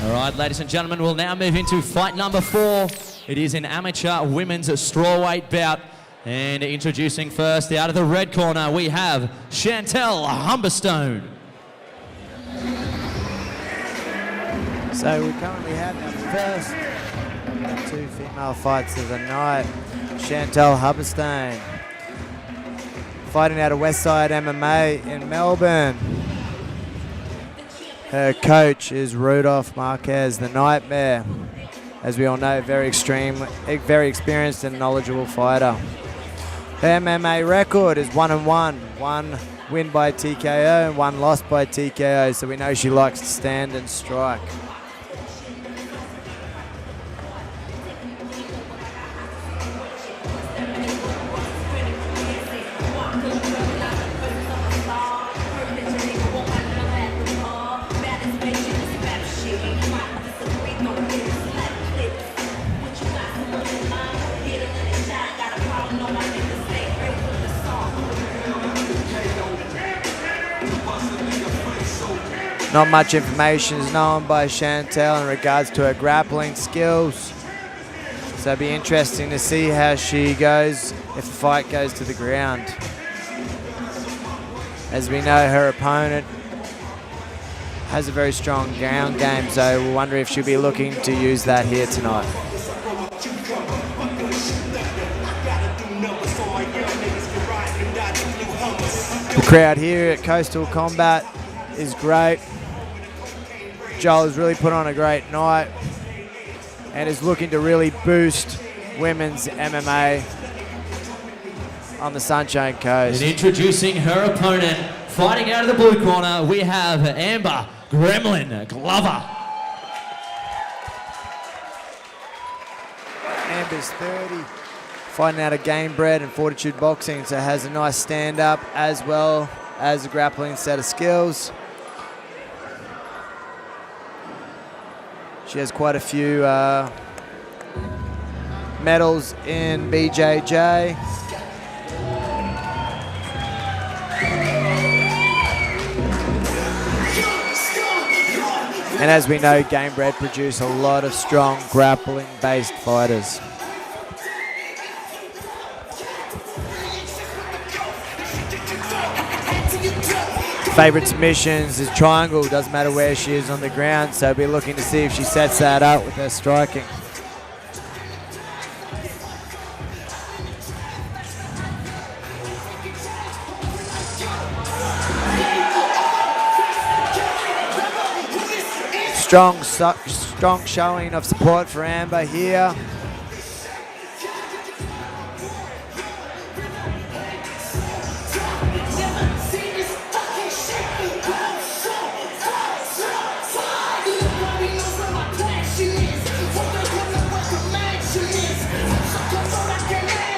All right, ladies and gentlemen, we'll now move into fight number 4. It is an amateur women's strawweight bout. And introducing first, out of the red corner, we have Chantal Humberstone. So we currently have our first of the 2 female fights of the night. Chantal Humberstone fighting out of Westside MMA in Melbourne. Her coach is Rudolph Marquez, the Nightmare. As we all know, very experienced and knowledgeable fighter. Her MMA record is 1-1. 1 win by TKO and 1 loss by TKO, so we know she likes to stand and strike. Not much information is known by Chantal in regards to her grappling skills. So it'll be interesting to see how she goes if the fight goes to the ground. As we know, her opponent has a very strong ground game, so we'll wonder if she'll be looking to use that here tonight. The crowd here at Coastal Combat is great. Joel has really put on a great night and is looking to really boost women's MMA on the Sunshine Coast. And introducing her opponent, fighting out of the blue corner, we have Amber Gremlin Glover. Amber's 30, fighting out of Game Bred and Fortitude Boxing, so has a nice stand-up as well as a grappling set of skills. She has quite a few medals in BJJ. And as we know, Game Bred produce a lot of strong grappling-based fighters. Favorite submissions is triangle, doesn't matter where she is on the ground, so we'll be looking to see if she sets that up with her striking. Strong showing of support for Amber here.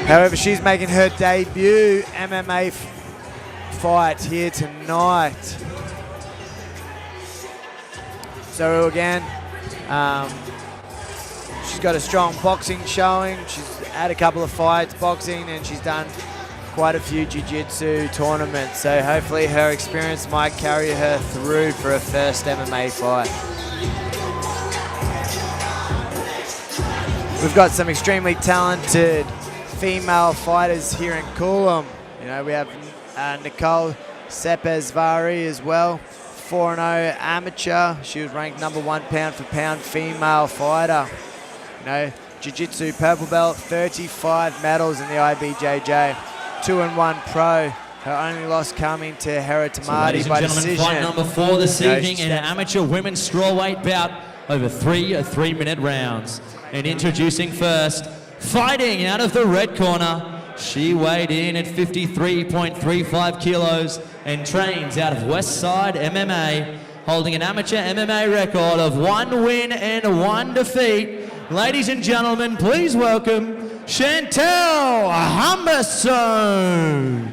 However, she's making her debut MMA fight here tonight. So again, she's got a strong boxing showing. She's had a couple of fights boxing and she's done quite a few jiu-jitsu tournaments. So hopefully her experience might carry her through for her first MMA fight. We've got some extremely talented female fighters here in Coolum. You know, we have Nicole Sepesvari as well, 4-0 amateur. She was ranked #1 pound for pound female fighter. You know, jiu-jitsu purple belt, 35 medals in the IBJJ, 2-1 pro. Her only loss coming to Hera Tamati by decision. Fight number 4 this evening in an amateur women's strawweight bout over 3 3-minute rounds. And introducing first, fighting out of the red corner, she weighed in at 53.35 kilos and trains out of Westside MMA, holding an amateur MMA record of 1 win and 1 defeat. Ladies and gentlemen, please welcome Chantal Humberstone.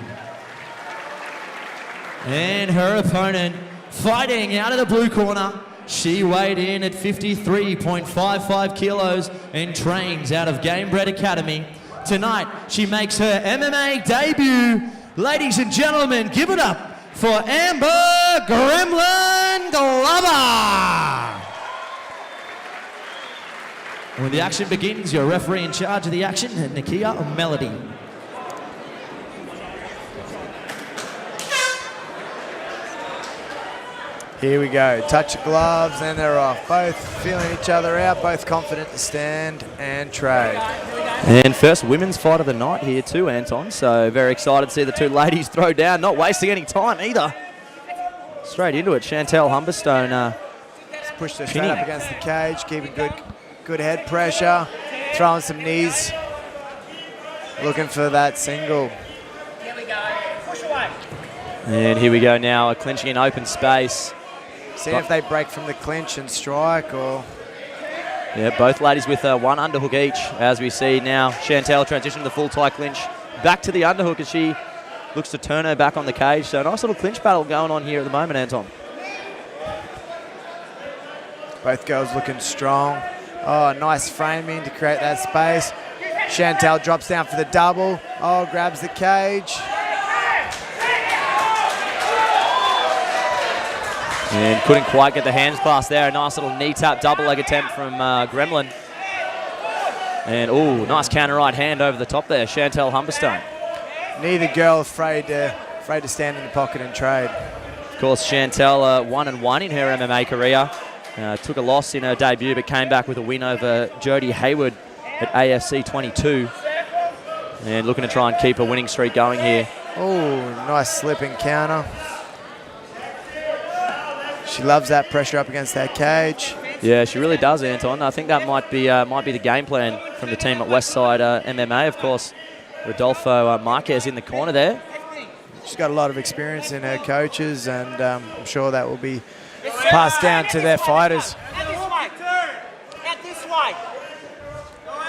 And her opponent, fighting out of the blue corner, she weighed in at 53.55 kilos and trains out of Game Bred Academy. Tonight, she makes her MMA debut. Ladies and gentlemen, give it up for Amber Gremlin Glover. When the action begins, your referee in charge of the action, Nakia Melody. Here we go. Touch of gloves and they're off. Both feeling each other out, both confident to stand and trade. And first women's fight of the night here too, Anton. So very excited to see the two ladies throw down, not wasting any time either. Straight into it. Chantal Humberstone Just pushed her straight up against the cage, keeping good head pressure, throwing some knees, looking for that single. Here we go. Push away. And here we go now, clinching in open space. See if they break from the clinch and strike, or... Yeah, both ladies with one underhook each. As we see now, Chantal transition to the full tie clinch. Back to the underhook as she looks to turn her back on the cage. So a nice little clinch battle going on here at the moment, Anton. Both girls looking strong. Oh, nice framing to create that space. Chantal drops down for the double. Oh, grabs the cage. And couldn't quite get the hands class there. A nice little knee tap double leg attempt from Gremlin. And oh, nice counter right hand over the top there, Chantal Humberstone. Neither girl afraid to stand in the pocket and trade. Of course, Chantal 1-1 in her MMA career. Took a loss in her debut, but came back with a win over Jodie Hayward at AFC 22. And looking to try and keep a winning streak going here. Oh, nice slipping counter. She loves that pressure up against that cage. Yeah, she really does, Anton. I think that might be the game plan from the team at Westside MMA. Of course, Rodolfo Marquez in the corner there. She's got a lot of experience in her coaches, and I'm sure that will be passed down to their fighters.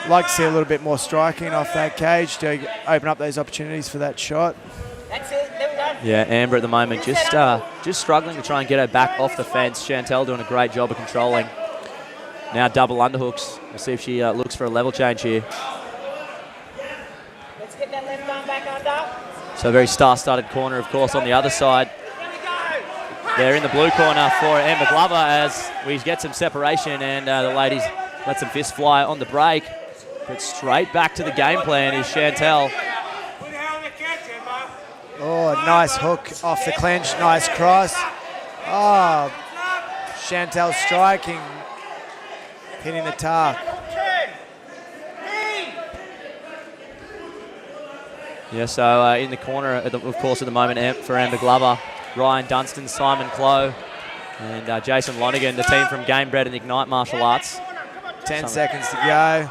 Like to see a little bit more striking off that cage to open up those opportunities for that shot. That's it. There we go. Yeah, Amber at the moment just struggling to try and get her back off the fence. Chantal doing a great job of controlling. Now double underhooks. We'll see if she looks for a level change here. Let's get that left arm back under. So a very star-studded corner, of course, on the other side. They're in the blue corner for Amber Glover as we get some separation, and the ladies let some fists fly on the break. But straight back to the game plan is Chantal. Oh, nice hook off the clinch, nice cross. Oh, Chantal striking, hitting the tarp. Yeah, so in the corner, of course, at the moment for Amber Glover, Ryan Dunstan, Simon Clough, and Jason Lonigan, the team from Gamebred and Ignite Martial Arts. 10 seconds to go.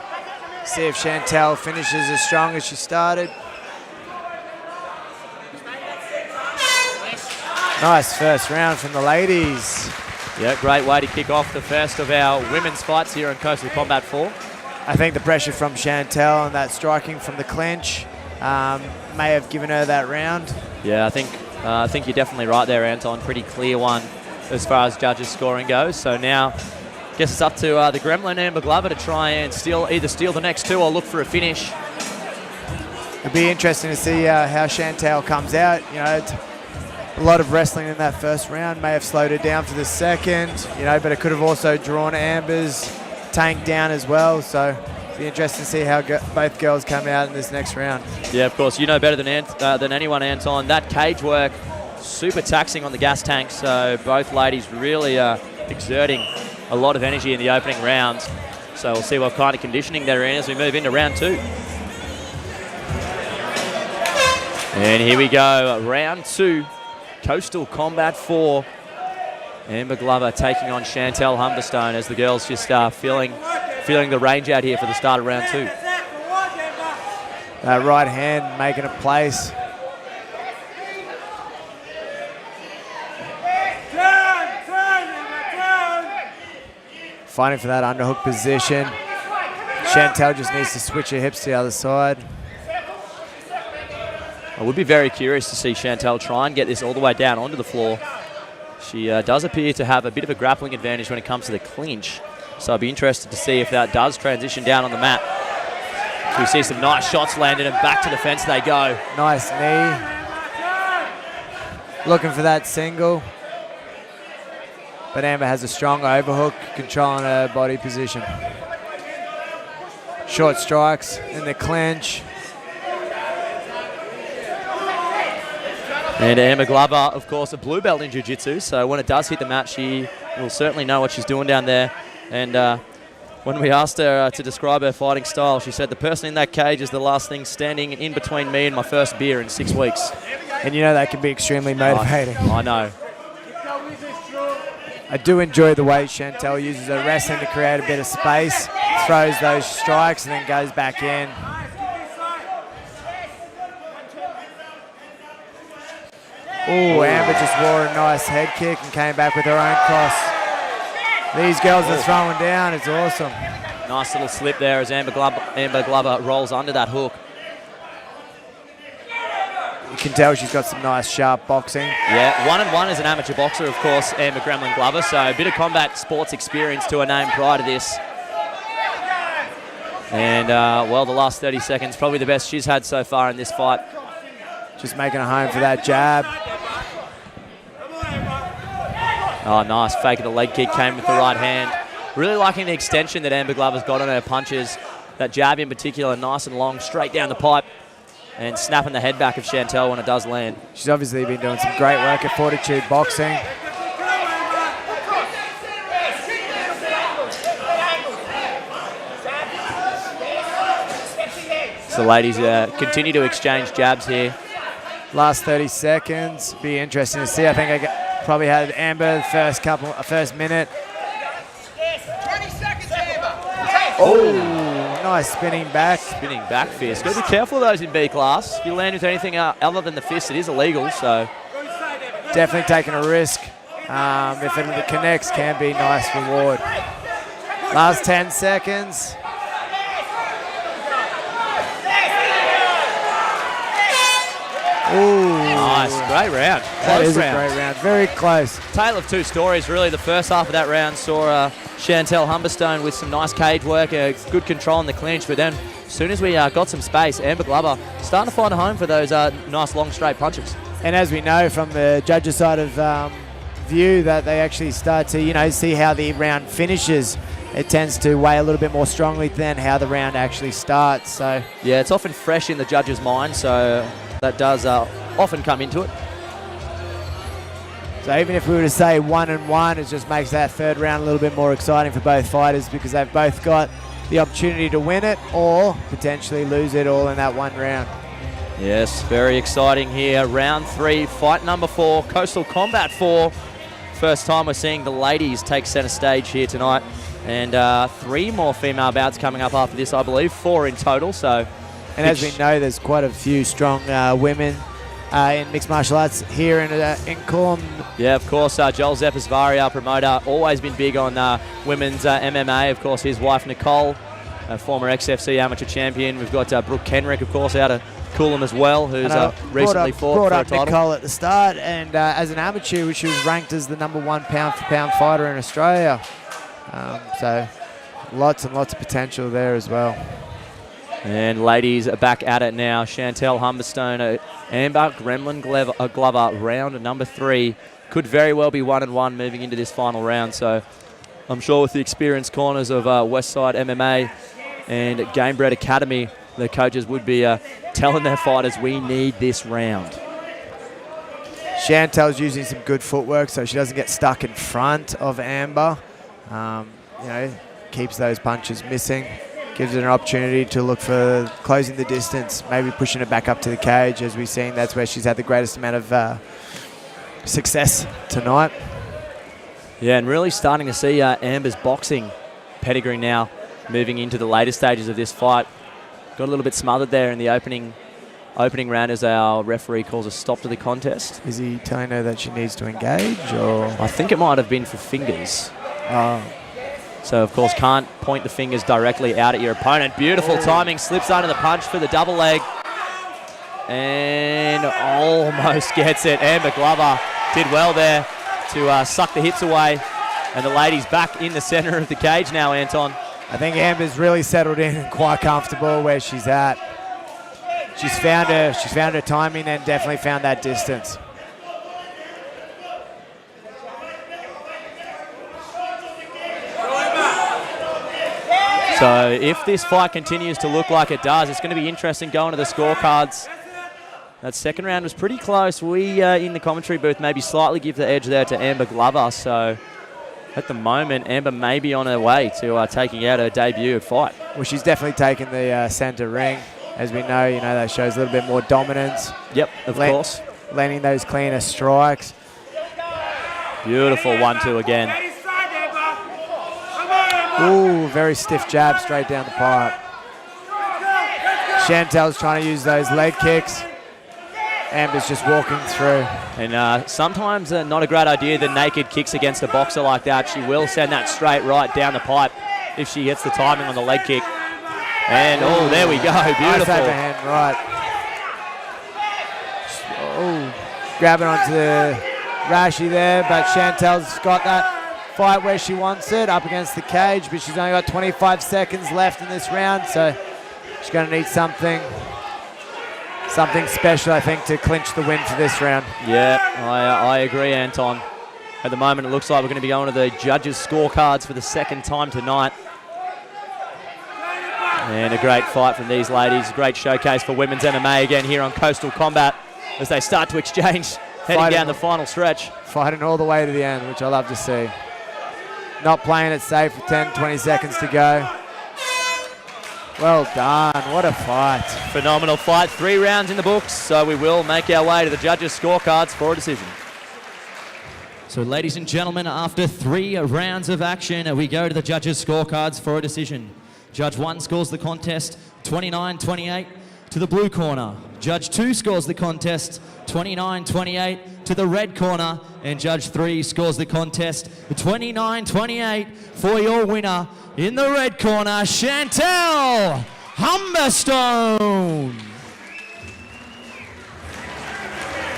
See if Chantal finishes as strong as she started. Nice first round from the ladies. Yeah, great way to kick off the first of our women's fights here in Coastal Combat 4. I think the pressure from Chantal and that striking from the clinch may have given her that round. Yeah, I think you're definitely right there, Anton. Pretty clear one as far as judges' scoring goes. So now, guess it's up to the Gremlin Amber Glover to try and either steal the next two or look for a finish. It'll be interesting to see how Chantal comes out. You know, a lot of wrestling in that first round may have slowed her down for the second, you know, but it could have also drawn Amber's tank down as well. So it'll be interesting to see how both girls come out in this next round. Yeah, of course, you know better than anyone, Anton. That cage work, super taxing on the gas tank. So both ladies really exerting a lot of energy in the opening rounds. So we'll see what kind of conditioning they're in as we move into round two. And here we go, round two. Coastal Combat 4. Amber Glover taking on Chantal Humberstone as the girls just feeling the range out here for the start of round two. That right hand making a place. Fighting for that underhook position. Chantal just needs to switch her hips to the other side. I would be very curious to see Chantal try and get this all the way down onto the floor. She does appear to have a bit of a grappling advantage when it comes to the clinch. So I'd be interested to see if that does transition down on the mat. So we see some nice shots landed and back to the fence they go. Nice knee. Looking for that single. But Amber has a strong overhook, controlling her body position. short strikes in the clinch. And Amber Glover, of course, a blue belt in jiu-jitsu, so when it does hit the mat, she will certainly know what she's doing down there. And when we asked her to describe her fighting style, she said, the person in that cage is the last thing standing in between me and my first beer in 6 weeks. And you know that can be extremely motivating. I know. I do enjoy the way Chantal uses her wrestling to create a bit of space, throws those strikes, and then goes back in. Oh, Amber just wore a nice head kick and came back with her own cross. These girls are throwing down. It's awesome. Nice little slip there as Amber Glover rolls under that hook. You can tell she's got some nice sharp boxing. Yeah, 1-1 as an amateur boxer, of course, Amber Gremlin Glover, so a bit of combat sports experience to her name prior to this. And, well, the last 30 seconds, probably the best she's had so far in this fight. Just making a home for that jab. Oh, nice. Fake of the leg kick came with the right hand. Really liking the extension that Amber Glover's got on her punches. That jab in particular, nice and long, straight down the pipe. And snapping the head back of Chantal when it does land. She's obviously been doing some great work at Fortitude Boxing. So ladies continue to exchange jabs here. Last 30 seconds, be interesting to see. I think probably had Amber the first minute. 20 seconds, Amber. Oh, nice spinning back. Spinning back fist. Got to be careful of those in B class. If you land with anything other than the fist, it is illegal. So definitely taking a risk. If it connects, can be nice reward. Last 10 seconds. Ooh. Nice, great round. That Close is round. a great round. Very close. Tale of two stories, really. The first half of that round saw Chantal Humberstone with some nice cage work, good control in the clinch, but then as soon as we got some space, Amber Glover starting to find a home for those nice long straight punches. And as we know from the judges' side of view, that they actually start to, see how the round finishes. It tends to weigh a little bit more strongly than how the round actually starts. So yeah, it's often fresh in the judge's mind, so that does often come into it. So even if we were to say 1-1, it just makes that third round a little bit more exciting for both fighters because they've both got the opportunity to win it or potentially lose it all in that one round. Yes, very exciting here. Round 3, fight number 4, Coastal Combat 4. First time we're seeing the ladies take centre stage here tonight. And 3 more female bouts coming up after this, I believe. 4 in total, so... And as we know, there's quite a few strong women in mixed martial arts here in Coolum. Yeah, of course, Joel Zepasvari, our promoter, always been big on women's MMA. Of course, his wife, Nicole, a former XFC amateur champion. We've got Brooke Kenrick, of course, out of Coolum as well, who's recently fought for a title. Brought up Nicole at the start, and as an amateur, she was ranked as the #1 pound-for-pound fighter in Australia. So lots and lots of potential there as well. And ladies are back at it now. Chantal Humberstone, Amber Gremlin Glover, round number 3. Could very well be 1-1 moving into this final round. So I'm sure with the experienced corners of Westside MMA and Gamebred Academy, the coaches would be telling their fighters, we need this round. Chantal's using some good footwork so she doesn't get stuck in front of Amber. Keeps those punches missing. Gives her an opportunity to look for closing the distance, maybe pushing it back up to the cage. As we've seen, that's where she's had the greatest amount of success tonight. Yeah, and really starting to see Amber's boxing pedigree now moving into the later stages of this fight. Got a little bit smothered there in the opening round as our referee calls a stop to the contest. Is he telling her that she needs to engage, or? I think it might have been for fingers. Oh. So, of course, can't point the fingers directly out at your opponent. Beautiful timing, slips under the punch for the double leg. And almost gets it. Amber Glover did well there to suck the hips away. And the ladies back in the center of the cage now, Anton. I think Amber's really settled in and quite comfortable where she's at. She's found her timing and definitely found that distance. So if this fight continues to look like it does, it's going to be interesting going to the scorecards. That second round was pretty close. We, in the commentary booth, maybe slightly give the edge there to Amber Glover. So at the moment, Amber may be on her way to taking out her debut fight. Well, she's definitely taken the centre ring. As we know, that shows a little bit more dominance. Yep, of course. Landing those cleaner strikes. Beautiful 1-2 again. Ooh, very stiff jab straight down the pipe. Chantal's trying to use those leg kicks. Amber's just walking through. And sometimes not a great idea, the naked kicks against a boxer like that. She will send that straight right down the pipe if she gets the timing on the leg kick. And, oh, there we go. Beautiful. Nice overhand right. Oh, grabbing onto the Rashi there, but Chantal's got that fight where she wants it, up against the cage, but she's only got 25 seconds left in this round, so she's going to need something special, I think, to clinch the win for this round. Yeah, I agree, Anton. At the moment, it looks like we're going to be going to the judges' scorecards for the second time tonight. And a great fight from these ladies. Great showcase for women's MMA again here on Coastal Combat as they start to exchange, heading down the final stretch. Fighting all the way to the end, which I love to see. Not playing it safe with 10, 20 seconds to go. Well done. What a fight. Phenomenal fight. 3 rounds in the books, so we will make our way to the judges' scorecards for a decision. So, ladies and gentlemen, after 3 rounds of action, we go to the judges' scorecards for a decision. Judge 1 scores the contest 29-28 to the blue corner. Judge 2 scores the contest 29-28 to the red corner. And Judge 3 scores the contest 29-28 for your winner in the red corner, Chantal Humberstone.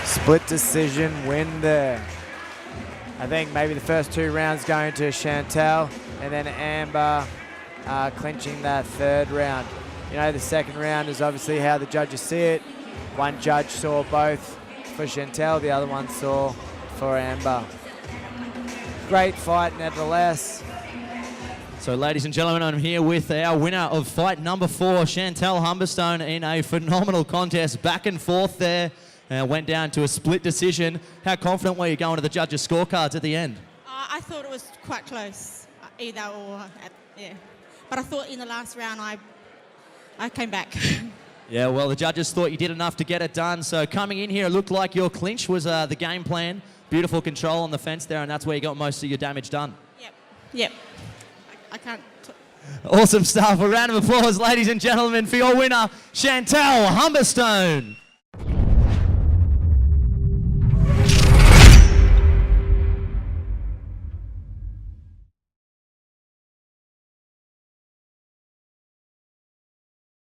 Split decision win there. I think maybe the first 2 rounds going to Chantal, and then Amber clinching that 3rd round. The second round is obviously how the judges see it. One judge saw both for Chantal, the other one saw for Amber. Great fight nevertheless. So, ladies and gentlemen, I'm here with our winner of fight number 4, Chantal Humberstone, in a phenomenal contest, back and forth there. Went down to a split decision. How confident were you going to the judges' scorecards at the end? I thought it was quite close, either or, yeah. But I thought in the last round I came back. Yeah, well, the judges thought you did enough to get it done. So coming in here, it looked like your clinch was the game plan. Beautiful control on the fence there, and that's where you got most of your damage done. Yep. I can't. Awesome stuff. A round of applause, ladies and gentlemen, for your winner, Chantal Humberstone.